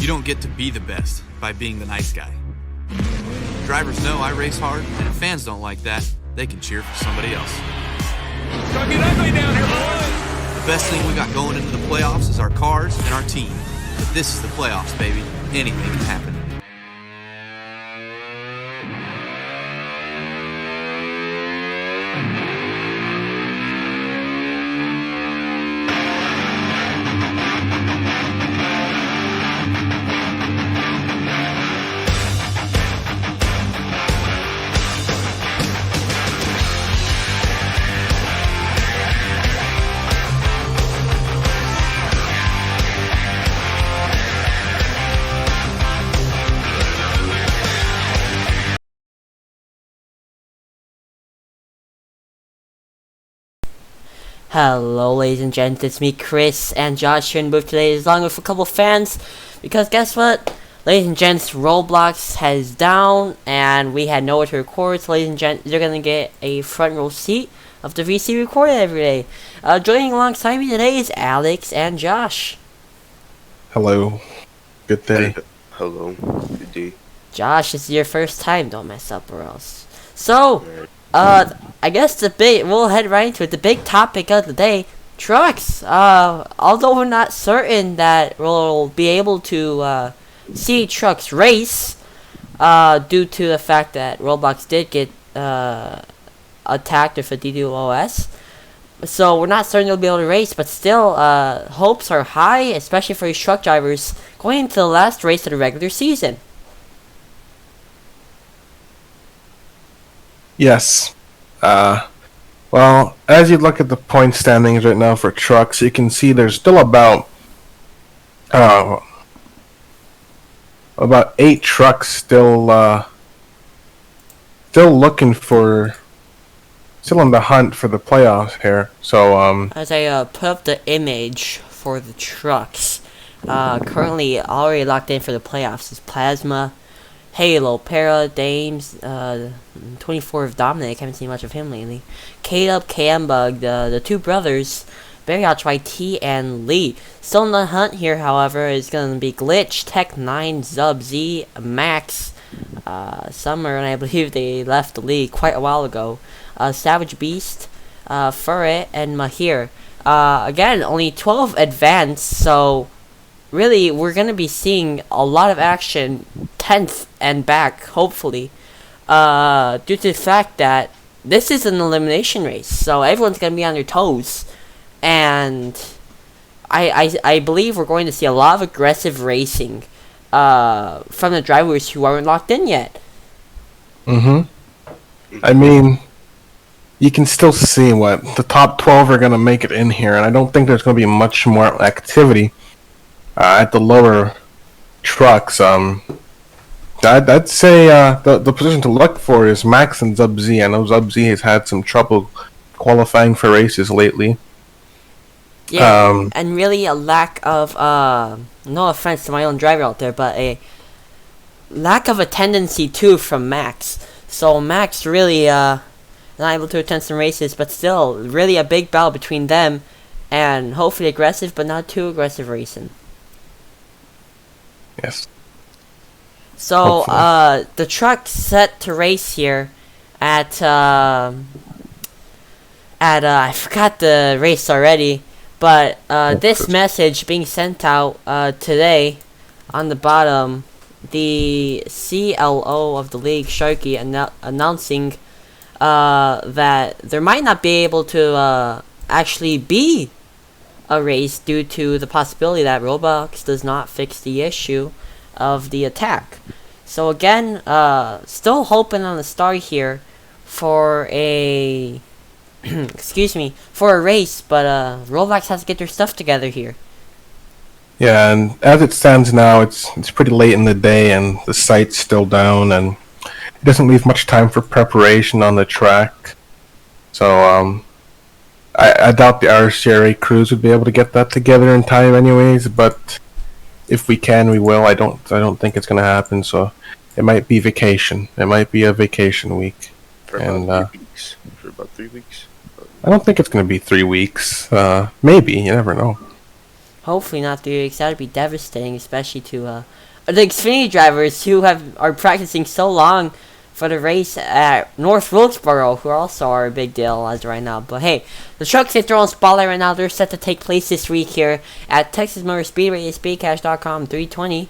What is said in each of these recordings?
don't get to be the best by being the nice guy. Drivers know I race hard, and if fans don't like that, they can cheer for somebody else. It's gonna get ugly down here, boys! The best thing we got going into the playoffs is our cars and our team. But this is the playoffs, baby. Anything can happen. Hello ladies and gents, it's me Chris and Josh here in the booth today along with a couple fans, because guess what? Ladies and gents, Roblox has down and we had nowhere to record, so ladies and gents, you're gonna get a front row seat of the VC recorded every day. Joining alongside me today is Alex and Josh. Hello. Good day. Hello. Good day. Josh, this is your first time, don't mess up or else. So, I guess we'll head right into it. The big topic of the day, trucks. Although we're not certain that we'll be able to see trucks race, due to the fact that Roblox did get attacked with a DDoS. So we're not certain they'll be able to race, but still, hopes are high, especially for these truck drivers going into the last race of the regular season. Yes. Well, as you look at the point standings right now for trucks, you can see there's still about 8 trucks still in the hunt for the playoffs here. So as I put up the image for the trucks, currently already locked in for the playoffs is Plasma, Halo, Para, Dames, 24 of Dominic, haven't seen much of him lately, K-Dub, K-Bug, the two brothers, Barryout, YT, and Lee. Still in the hunt here, however, is going to be Glitch, Tech9, Zub, Z, Max, Summer, and I believe they left the league quite a while ago, Savage Beast, Furret, and Mahir. Again, only 12 advanced, so really, we're going to be seeing a lot of action 10th and back, hopefully, due to the fact that this is an elimination race, so everyone's going to be on their toes, and I believe we're going to see a lot of aggressive racing from the drivers who aren't locked in yet. I mean, you can still see what the top 12 are going to make it in here, and I don't think there's going to be much more activity at the lower trucks. I'd say the position to look for is Max and Zub-Z. I know Zub-Z has had some trouble qualifying for races lately. Yeah, and really a lack of, no offense to my own driver out there, but a lack of a tendency too from Max. So Max really not able to attend some races, but still really a big battle between them, and hopefully aggressive but not too aggressive racing. Yes. So, the truck's set to race here at I forgot the race already, but, this message being sent out, today, on the bottom, the CLO of the league, Sharky, announcing, that there might not be able to, actually be a race due to the possibility that Roblox does not fix the issue of the attack. So again, still hoping on the star here for a for a race, but Roblox has to get their stuff together here. Yeah, and as it stands now, it's pretty late in the day, and the site's still down, and it doesn't leave much time for preparation on the track. So I doubt the RSCRA crews would be able to get that together in time, anyways. But if we can, we will. I don't think it's gonna happen. So it might be vacation. It might be a vacation week. For about 3 weeks. For about 3 weeks. I don't think it's gonna be 3 weeks. Maybe, you never know. Hopefully not 3 weeks. That would be devastating, especially to the Xfinity drivers who are practicing so long for the race at North Wilkesboro, who also are a big deal as of right now. But hey, the trucks they throw on spotlight right now, they're set to take place this week here at Texas Motor Speedway at speedcash.com 320.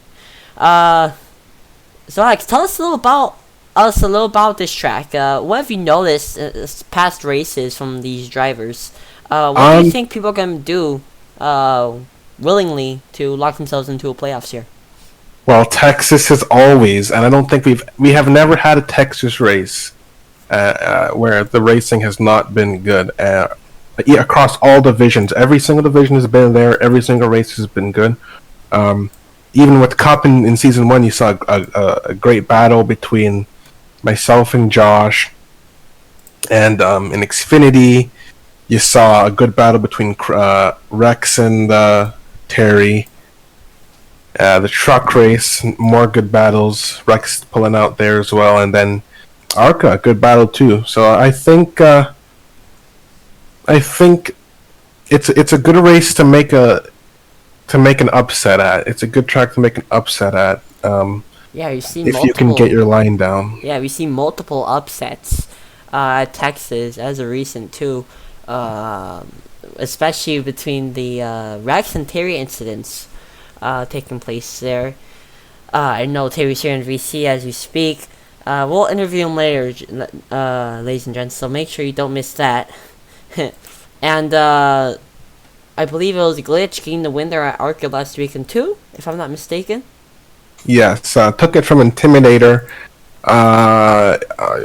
So Alex, tell us a little about this track. What have you noticed past races from these drivers? What do you think people are gonna do willingly to lock themselves into a playoffs here? Well, Texas has always, and I don't think we have never had a Texas race where the racing has not been good. Across all divisions, every single division has been there. Every single race has been good. Even with Cup in season 1, you saw a great battle between myself and Josh, and in Xfinity, you saw a good battle between Rex and Terry. The truck race, more good battles. Rex pulling out there as well, and then ARCA, good battle too. So I think it's a good race to make an upset at. It's a good track to make an upset at. Yeah, you see if you can get your line down. Yeah, we see multiple upsets at Texas as a recent too, especially between the Rex and Terry incidents taking place there. I know Terry's here in VC as we speak. We'll interview him later, ladies and gents, so make sure you don't miss that. And I believe it was Glitch getting the win there at ARCA last weekend too, if I'm not mistaken. Yes, took it from Intimidator. I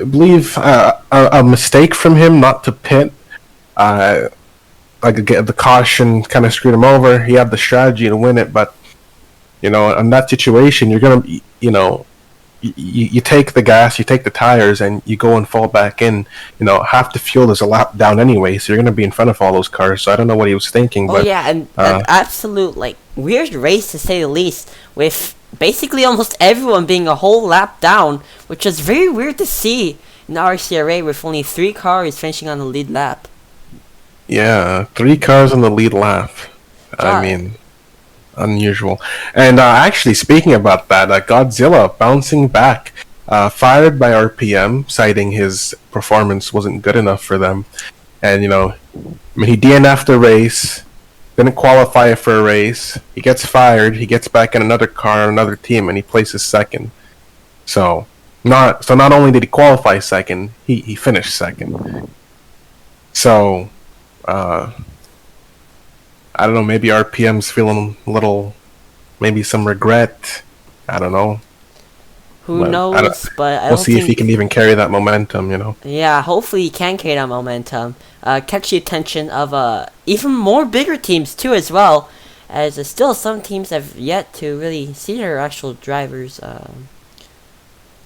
believe a mistake from him not to pit. The caution kind of screwed him over. He had the strategy to win it, but in that situation, you're gonna, you take the gas, you take the tires, and you go and fall back in. Half the fuel is a lap down anyway, so you're gonna be in front of all those cars. So I don't know what he was thinking. Oh yeah, and an absolute weird race to say the least, with basically almost everyone being a whole lap down, which is very weird to see in the RSCRA with only 3 cars finishing on the lead lap. Yeah, 3 cars on the lead lap. I mean, unusual. And actually, speaking about that, Godzilla bouncing back, fired by RPM, citing his performance wasn't good enough for them. And he DNF'd the race, didn't qualify for a race. He gets fired. He gets back in another car, another team, and he places second. So not only did he qualify second, he finished second. So I don't know, maybe RPM's feeling a little, maybe some regret. I don't know. Who knows? But we'll see if he can even carry that momentum, Yeah, hopefully he can carry that momentum. Catch the attention of even more bigger teams too as well, as still some teams have yet to really see their actual drivers,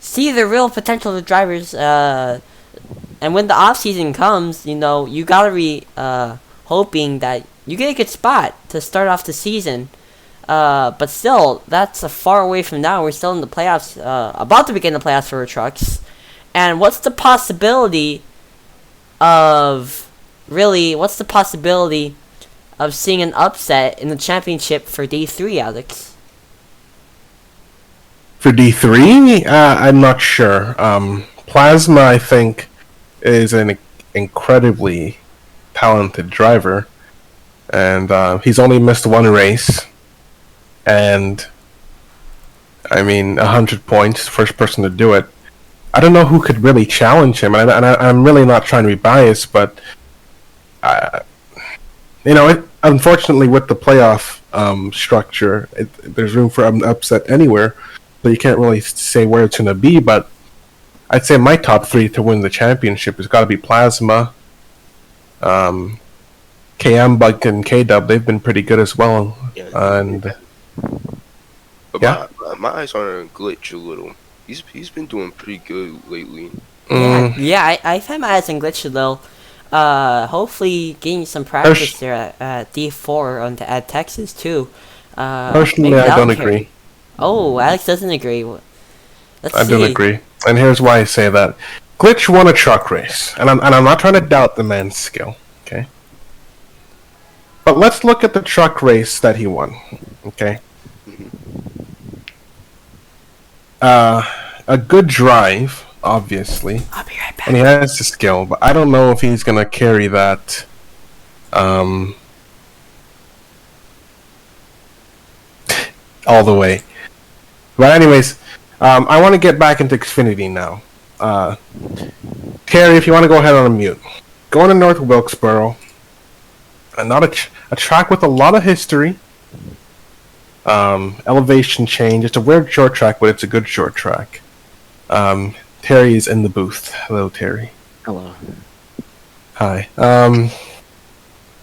see the real potential of the drivers. And when the off season comes, you gotta be hoping that you get a good spot to start off the season. But still, that's far away from now. We're still in the playoffs, about to begin the playoffs for our trucks. And what's the possibility of seeing an upset in the championship for D3, Alex? For D3? I'm not sure. Plasma, I think, is an incredibly talented driver. And he's only missed 1 race. And, 100 points, first person to do it. I don't know who could really challenge him, and I'm really not trying to be biased, but, unfortunately with the playoff structure, there's room for an upset anywhere, so you can't really say where it's going to be, but I'd say my top 3 to win the championship has got to be Plasma, KM, Bug, and K-Dub. They've been pretty good as well, and... But my eyes are on Glitch a little. He's been doing pretty good lately. Yeah, I've had my eyes on Glitch a little. Hopefully getting some practice there at D4 at Texas too. Personally, I don't agree. Oh, Alex doesn't agree. I don't agree, and here's why I say that. Glitch won a truck race, and I'm not trying to doubt the man's skill, okay? But let's look at the truck race that he won. Okay. A good drive, obviously, I'll be right back. and he has the skill, but I don't know if he's gonna carry that. All the way. But anyways, I want to get back into Xfinity now. Terry, if you want to go ahead on mute. Going to North Wilkesboro. Not a track with a lot of history. Elevation change. It's a weird short track, but it's a good short track. Terry is in the booth. Hello, Terry. Hello. Hi.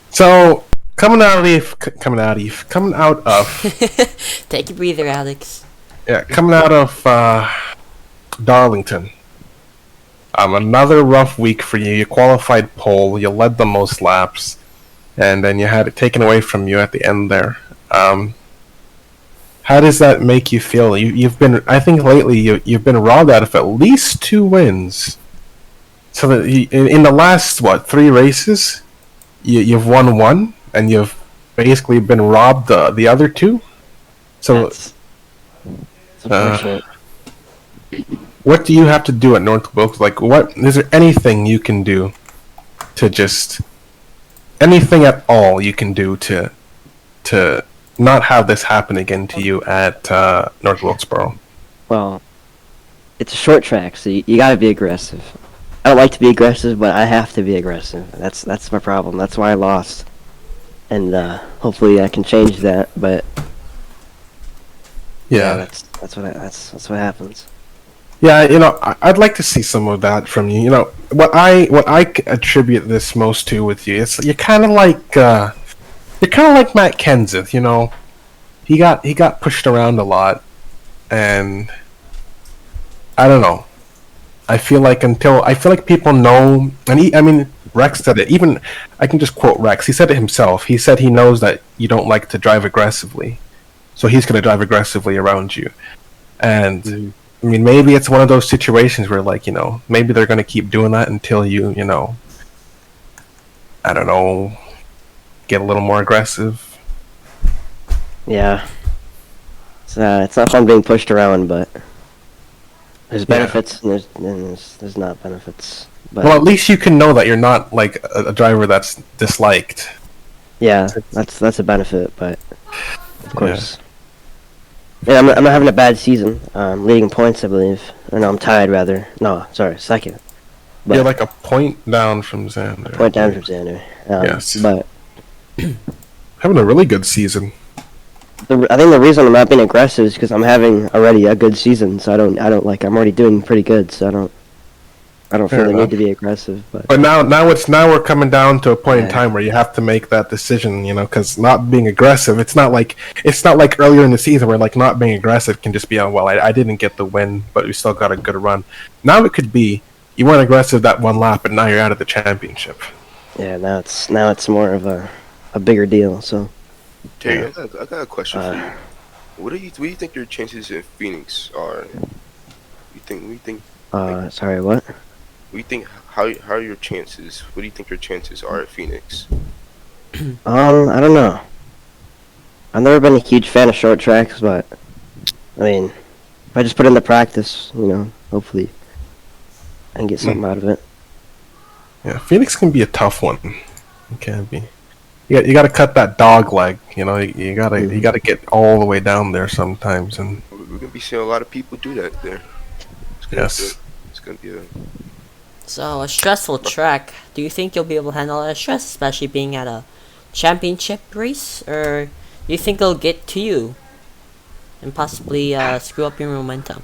So coming out of Take a breather, Alex. coming out of Darlington. Another rough week for you. You qualified pole. You led the most laps, and then you had it taken away from you at the end there. How does that make you feel? You've been, I think, lately you've been robbed out of at least 2 wins. So that in the last 3 races, you've won 1, and you've basically been robbed the other 2. So, That's unfortunate. what do you have to do at North Wilkes? Like, what is there anything you can do to just anything at all you can do to not have this happen again to you at North Wilkesboro? Well, it's a short track, so you gotta be aggressive. I don't like to be aggressive, but I have to be aggressive. That's my problem. That's why I lost. And hopefully I can change that, but Yeah. that's what happens. Yeah, I'd like to see some of that from you. What I attribute this most to with you is you're kind of like Matt Kenseth. He got pushed around a lot, and I don't know. I feel like people know, and Rex said it. Even I can just quote Rex. He said it himself. He said he knows that you don't like to drive aggressively, so he's going to drive aggressively around you. And maybe it's one of those situations where, maybe they're going to keep doing that until you, I don't know, get a little more aggressive. Yeah. It's not fun being pushed around, but there's benefits and there's not benefits. But Well, at least you can know that you're not like a driver that's disliked. yeah, that's a benefit, but of course. Yeah, I'm not having a bad season. Leading points, I believe. Or no, I'm tied rather. No, sorry, second. But You're like a point down from Xander. point down from Xander. Yes. But Having a really good season. I think the reason I'm not being aggressive is because I'm having already a good season. So I'm already doing pretty good. So I don't Fair feel the enough. need to be aggressive. But But now we're coming down to a point in time where you have to make that decision, because not being aggressive, it's not like earlier in the season where not being aggressive can just be, I didn't get the win, but we still got a good run. Now it could be you weren't aggressive that one lap, and now you're out of the championship. yeah, now it's more of a bigger deal. So Terry, I got a question for you. What do you think your chances in Phoenix are? sorry, what? How are your chances? What do you think your chances are at Phoenix? I don't know. I've never been a huge fan of short tracks, but if I just put in the practice, hopefully I can get something out of it. Yeah, Phoenix can be a tough one. It can be. You got to cut that dog leg. You got to get all the way down there sometimes. And We're gonna be seeing a lot of people do that there. yes, It's gonna be a So, a stressful track. Do you think you'll be able to handle that stress, especially being at a championship race? Or do you think it'll get to you and possibly screw up your momentum?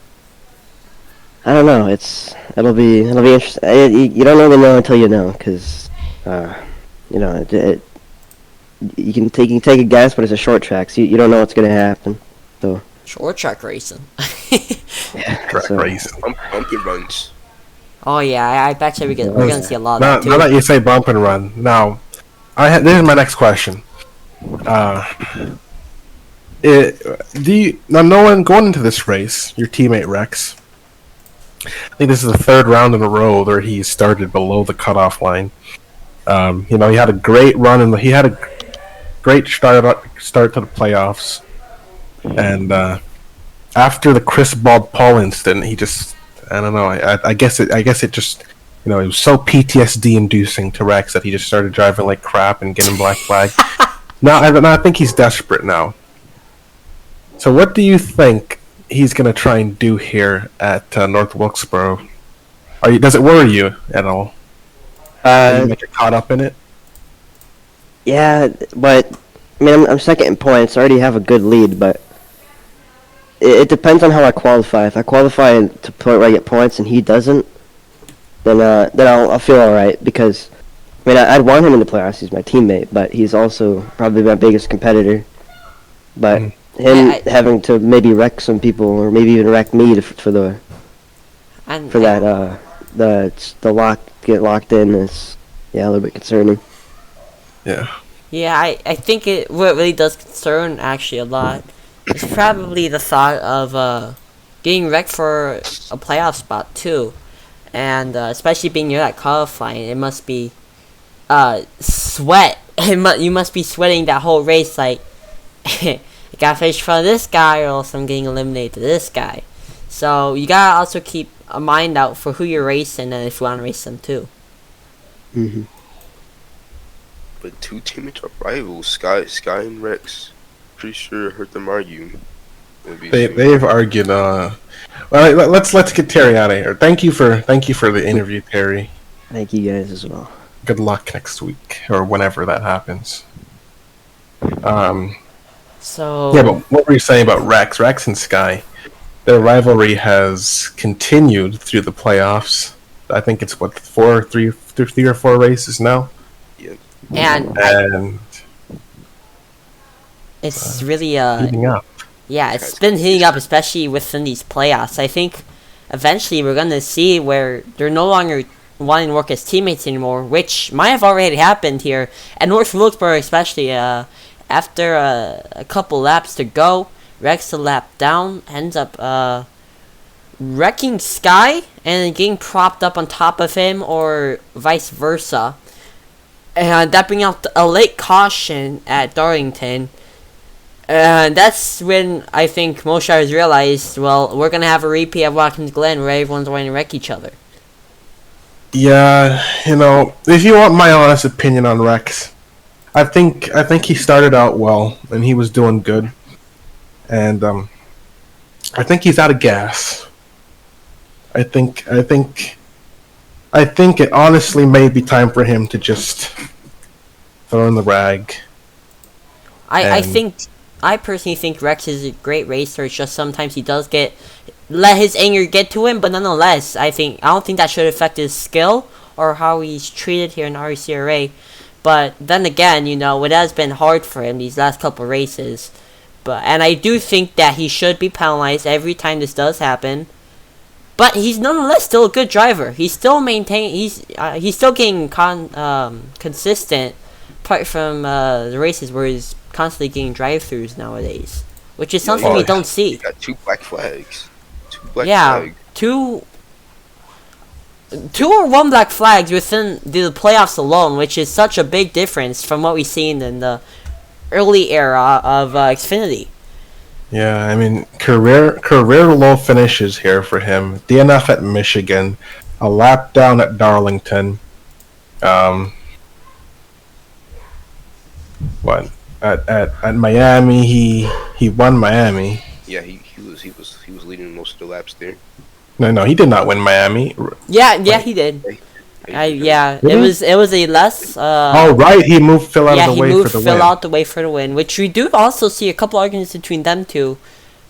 I don't know. It'll be interesting. You don't really know until you know, because you can take a guess, but it's a short track, so you don't know what's gonna happen. So Short track racing. yeah, track so, racing. bumpy runs. Oh yeah, I bet you we're gonna see a lot of Now, that too. now that you say bump and run, now this is my next question. Knowing going into this race, your teammate Rex, I think this is the 3rd round in a row where he started below the cutoff line. He had a great run, and he had great start to the playoffs, and after the Chris Paul incident, he just I don't know. I guess it just it was so PTSD inducing to Rex that he just started driving like crap and getting black flag. I think he's desperate now. So what do you think he's gonna try and do here at North Wilkesboro? Does it worry you at all? You might get caught up in it. Yeah, but I mean, I'm second in points. I already have a good lead, but it depends on how I qualify. If I qualify to the point where I get points and he doesn't, then I'll feel all right because I mean I'd want him in the playoffs. He's my teammate, but he's also probably my biggest competitor. But him having to maybe wreck some people or maybe even wreck me the lock get locked in is a little bit concerning. Yeah. Yeah, I think what really does concern actually a lot is probably the thought of getting wrecked for a playoff spot too, and especially being near that qualifying, it must be sweat. You must be sweating that whole race like I gotta finish in front of this guy or else I'm getting eliminated to this guy. So you gotta also keep a mind out for who you're racing and if you want to race them too. Mm-hmm. But two teammates are rivals, Sky and Rex. Pretty sure I heard them argue. They've argued. Well, let's get Terry out of here. Thank you for the interview, Terry. Thank you guys as well. Good luck next week or whenever that happens. So yeah, but what were you saying about Rex? Rex and Sky, their rivalry has continued through the playoffs. I think it's three or four races now. Yeah. And it's really heating up. Yeah, it's been heating up, especially within these playoffs. I think eventually we're gonna see where they're no longer wanting to work as teammates anymore, which might have already happened here at North Wilkesboro, especially after a couple laps to go. Rex a lap down ends up wrecking Sky and getting propped up on top of him, or vice versa. And that brings out a late caution at Darlington. And that's when I think most drivers realized, well, we're going to have a repeat of Watkins Glen where everyone's wanting to wreck each other. Yeah, if you want my honest opinion on Rex, I think he started out well and he was doing good. And I think he's out of gas. I think it honestly may be time for him to just throw in the rag. I personally think Rex is a great racer. It's just sometimes he does let his anger get to him, but nonetheless, I don't think that should affect his skill or how he's treated here in RSCRA. But then again, it has been hard for him these last couple races. And I do think that he should be penalized every time this does happen. But he's nonetheless still a good driver. He's still he's still getting consistent, apart from the races where he's constantly getting drive-throughs nowadays, which is something we don't see. You got two black flags. Two or one black flags within the playoffs alone, which is such a big difference from what we've seen in the early era of Xfinity. Yeah, I mean, career low finishes here for him. DNF at Michigan, a lap down at Darlington. At Miami, he won Miami. Yeah, he was leading most of the laps there. No, he did not win Miami. Yeah, he did. It was a less. Oh right, he moved Phil out of the way for the win. Phil out the way for the win, which we do also see a couple arguments between them two,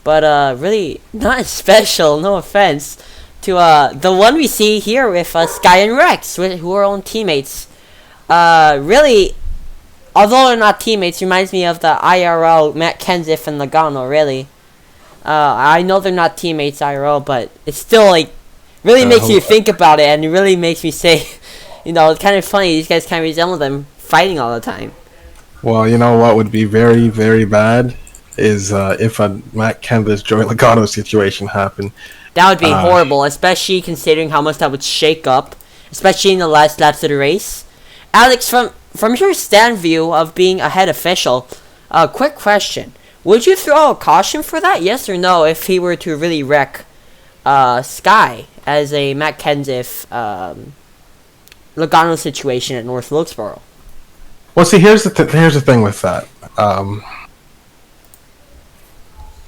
but really not special. No offense to the one we see here with Sky and Rex, who are own teammates. Really, although they're not teammates, reminds me of the IRL Matt Kenseth and Logano. Really, I know they're not teammates IRL, but it's still really makes you think about it, and it really makes me say, it's kind of funny. These guys kind of resemble them fighting all the time. Well, you know what would be very, very bad is if a Matt Kenseth Joey Logano situation happened. That would be horrible, especially considering how much that would shake up, especially in the last laps of the race. Alex, from from your stand view of being a head official, quick question: would you throw a caution for that? Yes or no? If he were to really wreck Sky as a Matt Kenseth Logano situation at North Wilkesboro. Well, see, here's the thing with that.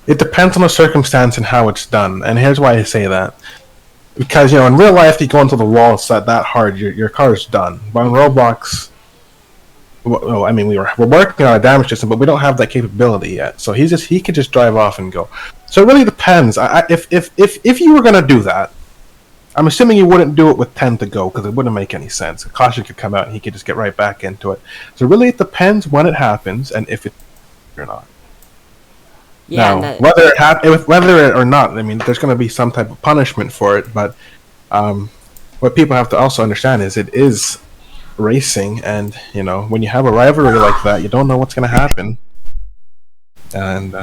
It depends on the circumstance and how it's done, and here's why I say that. Because in real life, you go into the wall set that hard, your car's done. But in Roblox, well, I mean, we're working on a damage system, but we don't have that capability yet. So he could just drive off and go. So it really depends. If you were gonna do that, I'm assuming you wouldn't do it with 10 to go because it wouldn't make any sense. A caution could come out and he could just get right back into it. So really, it depends when it happens and if it or not. Yeah, now, whether it or not, I mean, there's going to be some type of punishment for it. But what people have to also understand is it is racing, and when you have a rivalry like that, you don't know what's going to happen. And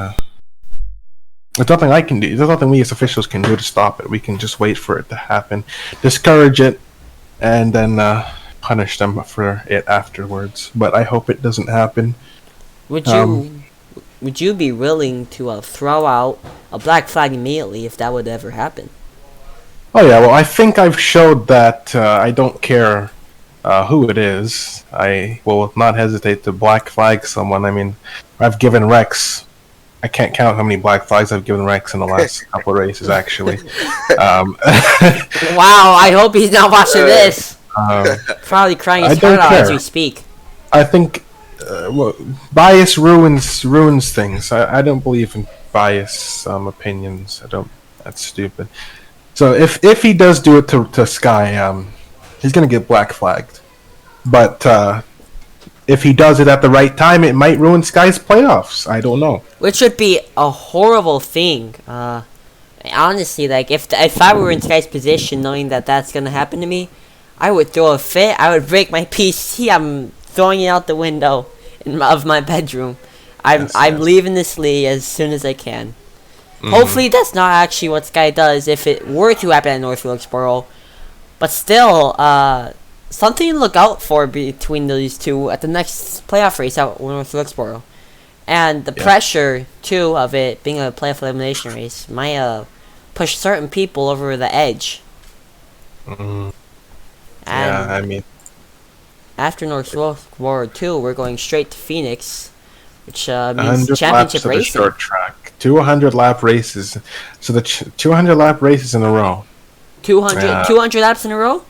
there's nothing I can do. There's nothing we as officials can do to stop it. We can just wait for it to happen, discourage it, and then punish them for it afterwards. But I hope it doesn't happen. Would you be willing to throw out a black flag immediately if that would ever happen? Oh yeah, well I think I've showed that I don't care who it is. I will not hesitate to black flag someone. I mean, I've given Rex. I can't count how many black flags I've given Rex in the last couple of races, actually. Wow, I hope he's not watching this. Probably crying his heart out as we speak. I think bias ruins things. I don't believe in bias opinions. That's stupid. So if he does do it to Sky, he's gonna get black flagged. But if he does it at the right time, it might ruin Sky's playoffs. I don't know. Which would be a horrible thing. Honestly, like if I were in Sky's position, knowing that that's gonna happen to me, I would throw a fit. I would break my PC. I'm throwing it out the window of my bedroom. I'm leaving this league as soon as I can. Hopefully, that's not actually what Sky does if it were to happen at North Wilkesboro. But still, something to look out for between those two at the next playoff race at North Wilkesboro. And the pressure, too, of it being a playoff elimination race might push certain people over the edge. Yeah, And I mean, after North Wilkesboro 2, we're going straight to Phoenix, which 100 means laps championship of the racing. short track. 200 lap races. So the 200 lap races in a row. 200 laps in a row?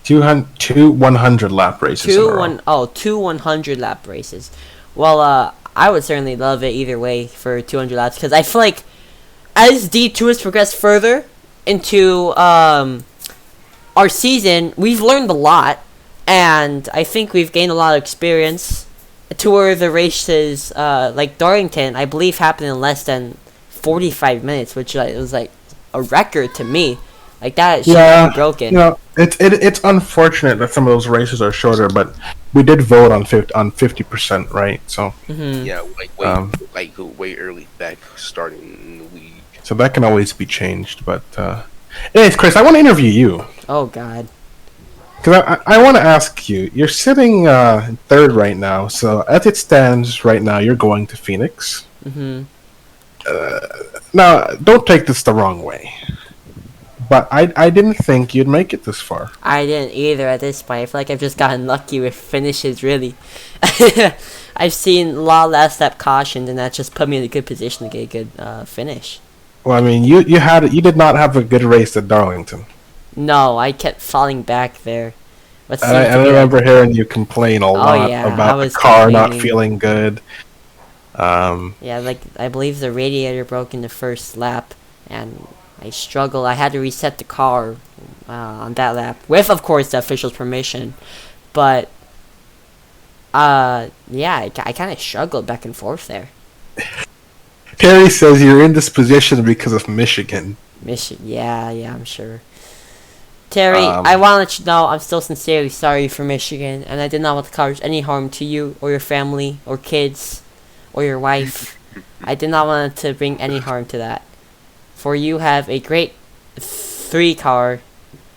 100 lap races in a row. Two 100 lap races. Well, I would certainly love it either way for 200 laps, because I feel like as D2 has progressed further into our season, we've learned a lot, and I think we've gained a lot of experience to where the races, like Darlington, I believe happened in less than 45 minutes, which was like a record to me. Like that should be broken. It's unfortunate that some of those races are shorter, but we did vote on 50%, right? So yeah, way early back starting in the league. So that can always be changed. But anyways, Chris, I want to interview you. Oh God. Because I want to ask you. You're sitting third right now. So as it stands right now, you're going to Phoenix. Now, don't take this the wrong way. But I didn't think you'd make it this far. I didn't either at this point. I feel like I've just gotten lucky with finishes, really. I've seen a lot of last lap cautions, and that just put me in a good position to get a good finish. Well, I mean, you did not have a good race at Darlington. No, I kept falling back there. I remember hearing you complain a lot about the car not feeling good. Yeah, like I believe the radiator broke in the first lap, and I struggled. I had to reset the car on that lap, with, of course, the official's permission. But, yeah, I kind of struggled back and forth there. Terry says you're in this position because of Michigan. Yeah, I'm sure. Terry, I want to let you know I'm still sincerely sorry for Michigan, and I did not want to cause any harm to you or your family or kids or your wife. I did not want to bring any harm to that. For you have a great 3 car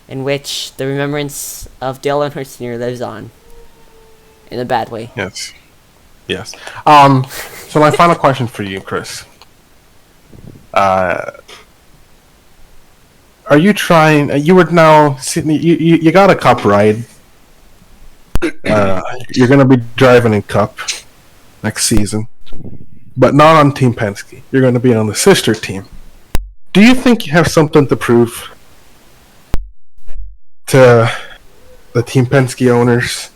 in which the remembrance of Dale Earnhardt Sr. lives on. in a bad way. Yes. Yes. So my final question for you, Chris. Are you trying? You were now sitting. You got a Cup ride. You're gonna be driving in Cup next season, but not on Team Penske. You're gonna be on the sister team. Do you think you have something to prove to the Team Penske owners?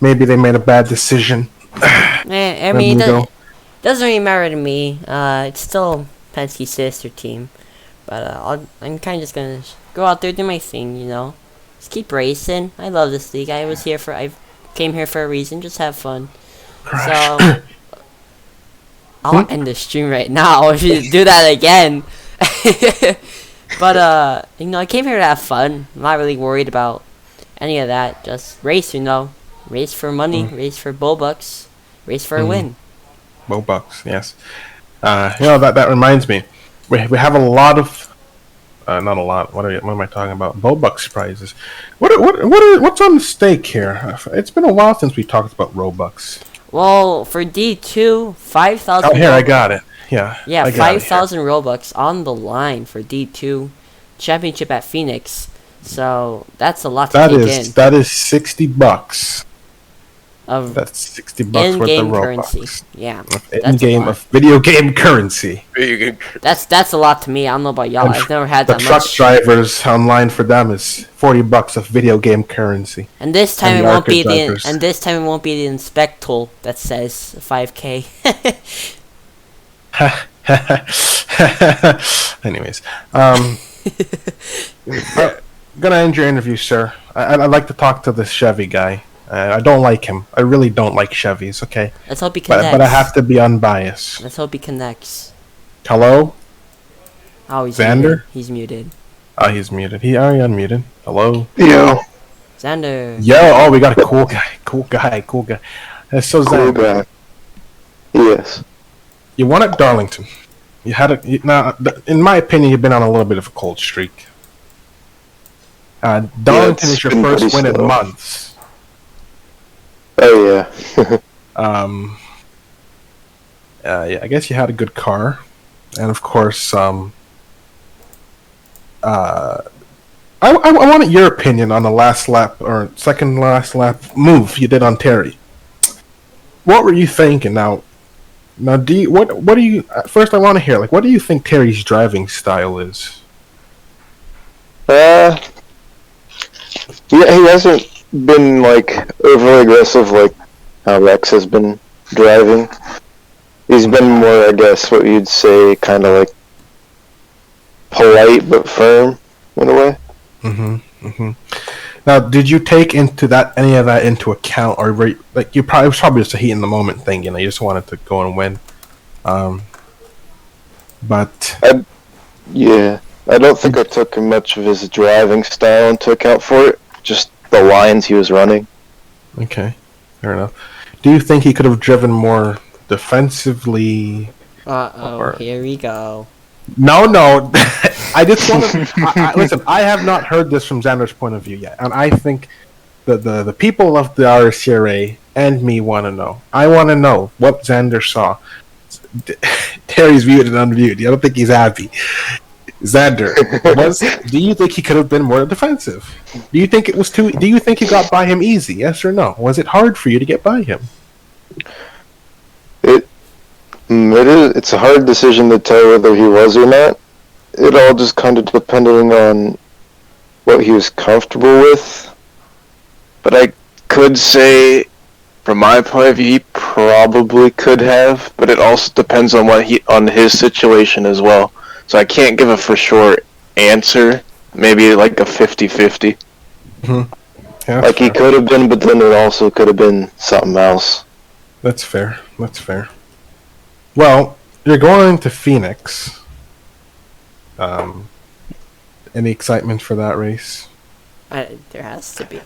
Maybe they made a bad decision. I mean, it doesn't really matter to me. It's still Penske's sister team, but I'm kind of just gonna go out there, do my thing, you know. Just keep racing. I love this league. I came here for a reason. Just have fun. So I'll end the stream right now if you do that again. But you know, I came here to have fun. I'm not really worried about any of that. Just race, you know. Race for money. Race for bucks. Race for a win. Bucks, yes. You know, that reminds me. We have a lot of not a lot. What am I talking about? Bucks prizes. What's on the stake here? It's been a while since we talked about Robux. Well, for D2, 5,000. Oh, here I got it. Yeah. Yeah, 5,000 Robux on the line for D2 championship at Phoenix. So that's a lot to take in. That is $60. That's $60 worth of Robux. currency. Yeah. Of video game currency. That's a lot to me. I don't know about y'all. I've never had that much. The truck drivers online for them is $40 of video game currency. And this time it won't be the inspect tool that says 5K. Anyways, I'm gonna end your interview, sir. I'd like to talk to this Chevy guy. I don't like him. I really don't like Chevys. Okay. Let's hope he connects. But I have to be unbiased. Let's hope he connects. Hello. Oh, he's Xander. Muted. He's muted. Oh, he's muted. He already unmuted. Hello. Yo. Xander. Yo. Oh, we got a cool guy. Cool guy. So Xander. Cool guy. Yes. You won at Darlington. You had now, in my opinion, you've been on a little bit of a cold streak. Darlington is your first win in months. Oh yeah. Yeah, I guess you had a good car, and of course, I wanted your opinion on the last lap or second last lap move you did on Terry. What were you thinking? Now, do you, what do you? First, I want to hear what do you think Terry's driving style is? Yeah, he hasn't been overly aggressive like how Rex has been driving. He's been more, I guess, what you'd say, kind of polite but firm in a way. Now, did you take any of that into account, or were you, it was probably just a heat in the moment thing? You know, you just wanted to go and win. But yeah, I don't think I took much of his driving style into account for it. Just the lines he was running. Okay, fair enough. Do you think he could have driven more defensively? Here we go. No. I just want to listen. I have not heard this from Xander's point of view yet, and I think the people of the RSCRA and me want to know. I want to know what Xander saw. Terry's muted and unmuted. I don't think he's happy. Xander, do you think he could have been more defensive? Do you think do you think you got by him easy? Yes or no? Was it hard for you to get by him? It's a hard decision to tell whether he was or not. It all just kind of depending on what he was comfortable with. But I could say, from my point of view, he probably could have. But it also depends on on his situation as well. So I can't give a for sure answer. Maybe a 50-50. Yeah, he could have been, but then it also could have been something else. That's fair. Well, you're going to Phoenix. Any excitement for that race? There has to be.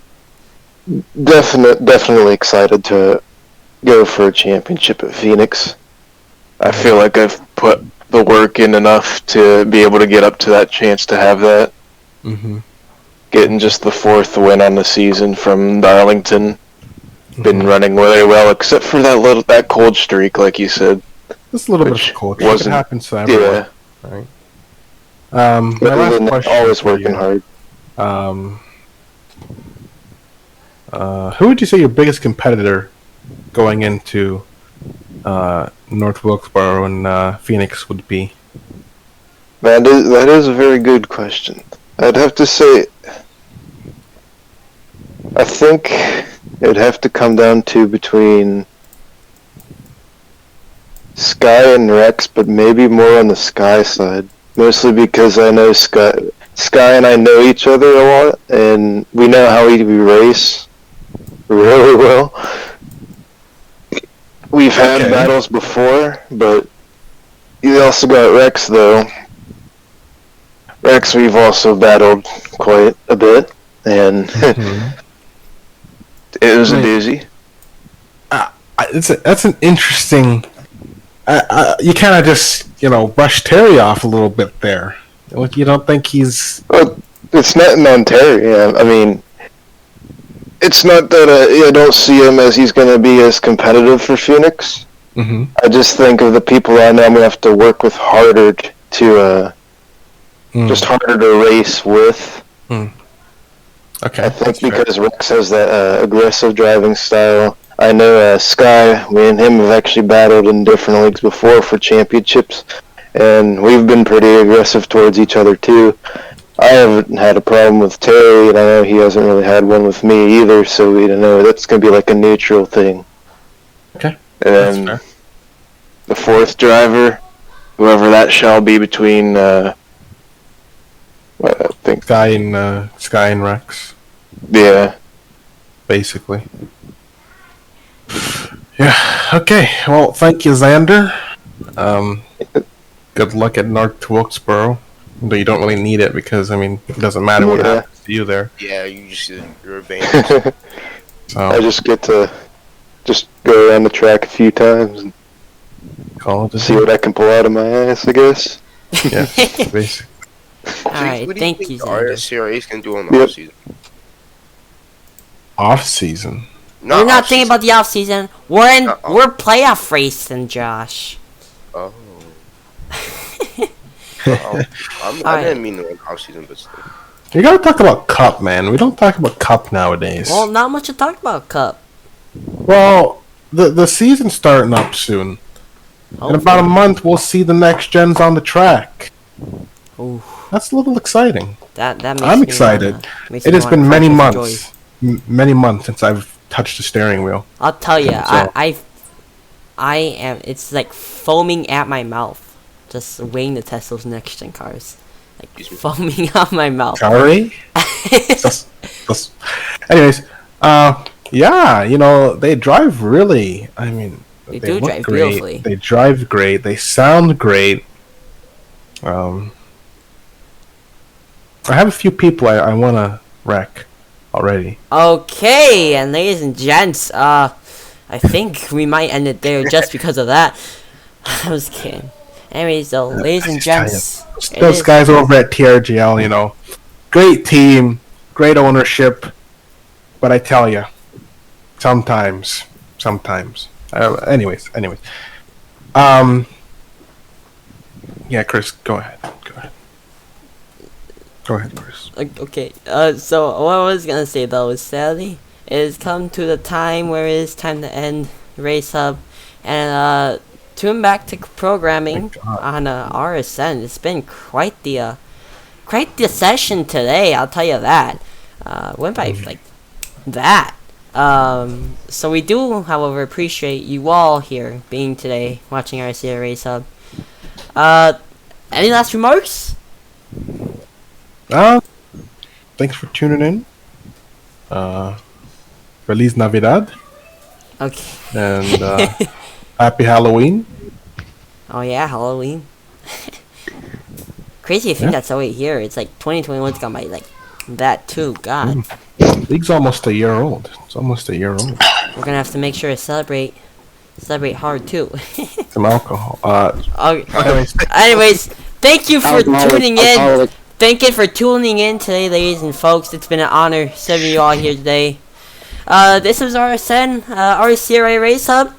Definitely excited to go for a championship at Phoenix. I feel like I've put the work in enough to be able to get up to that chance to have that. Mm-hmm. Getting just the 4th win on the season from Darlington. been running very well, except for that cold streak, like you said. Just a little bit Which of culture. It wasn't- happens to everyone. Yeah, Right. but My last other than that, question always for working you. hard. Who would you say your biggest competitor going into North Wilkesboro and Phoenix would be? That is a very good question. I'd have to say, I think it'd have to come down to between Sky and Rex, but maybe more on the Sky side. Mostly because I know Sky and I know each other a lot, and we know how we race really well. We've had Okay. battles before, but you also got Rex, though. Rex, we've also battled quite a bit, and it was a doozy. That's an interesting. You kind of just brush Terry off a little bit there. Like, you don't think he's? Well, it's not in Ontario. I mean, it's not that I don't see him as he's going to be as competitive for Phoenix. Mm-hmm. I just think of the people I know I'm going to have to work with harder to just harder to race with. Okay. I think that's fair. because Rex has that aggressive driving style. I know Sky, me and him have actually battled in different leagues before for championships, and we've been pretty aggressive towards each other too. I haven't had a problem with Terry, and I know he hasn't really had one with me either, so we don't know. That's going to be like a neutral thing. Okay. And That's then fair. the fourth driver, whoever that shall be between, I think, Sky and Rex, yeah. basically. Yeah. Okay. Well, thank you, Xander. Good luck at North Wilkesboro. Though you don't really need it because it doesn't matter what Yeah. happens to you there. Yeah, you're advanced. So I just get to just go around the track a few times and call it a see day. what I can pull out of my ass, I guess. Yeah, basically. Alright, What do you thank think you, the Xander. RSCRA is going to do on the Yep. offseason? Off season. We're not thinking about the off season. We're Uh-oh. we're playoff racing, Josh. Oh. I Alright. didn't mean the off season, but still. You gotta talk about Cup, man. We don't talk about Cup nowadays. Well, not much to talk about, Cup. Well, the season's starting up soon. In about a month, we'll see the next gens on the track. Ooh, That's a little exciting. that makes I'm me excited. makes It me has wanna been many crack with months, joy. many months since I've touched the steering wheel. I'll tell you, So- I am. It's like foaming at my mouth, just waiting to test those next gen cars. Like foaming out my mouth. Sorry. Anyways, yeah, they drive really. They They do look drive great. beautifully. They drive great. They sound great. I have a few people I want to wreck already. Okay, and ladies and gents, I think we might end it there just because of that. I was kidding. Anyways, though, ladies and gents, it Those is- guys over at TRGL, great team, great ownership, but I tell you, sometimes. Anyways. Yeah, Chris, go ahead. Go ahead, Chris. Okay, so what I was gonna say though is sadly, it has come to the time where it is time to end Race Hub and tune back to programming on RSN. It's been quite the session today, I'll tell you that. Went by like that. So we do, however, appreciate you all here being today watching RSCRA Race Hub. Any last remarks? Thanks for tuning in. Feliz Navidad Okay. and happy Halloween. Oh yeah, Halloween. Crazy to think Yeah. that's already here. It's like 2021's gone by like that too. God, League's almost a year old. It's almost a year old. we're gonna have to make sure to celebrate hard too. Some alcohol. Anyways, thank you for Alcoholic- tuning in. alcoholic. Thank you for tuning in today, ladies and folks. It's been an honor serving you all here today. This is RSN, RSCRA Race Hub.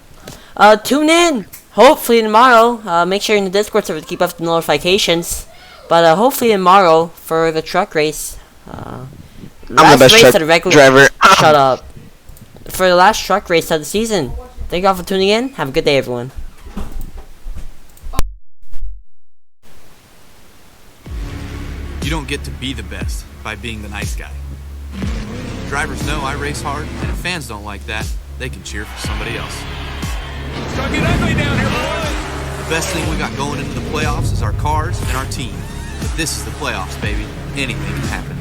Tune in. Hopefully tomorrow. Make sure you're in the Discord server to keep up with the notifications. But hopefully tomorrow for the truck race. I'm the best truck driver. Shut up. For the last truck race of the season. Thank you all for tuning in. Have a good day, everyone. You don't get to be the best by being the nice guy. Drivers know I race hard, and if fans don't like that, they can cheer for somebody else. It's gonna get ugly down here, boys. The best thing we got going into the playoffs is our cars and our team. But this is the playoffs, baby. Anything can happen.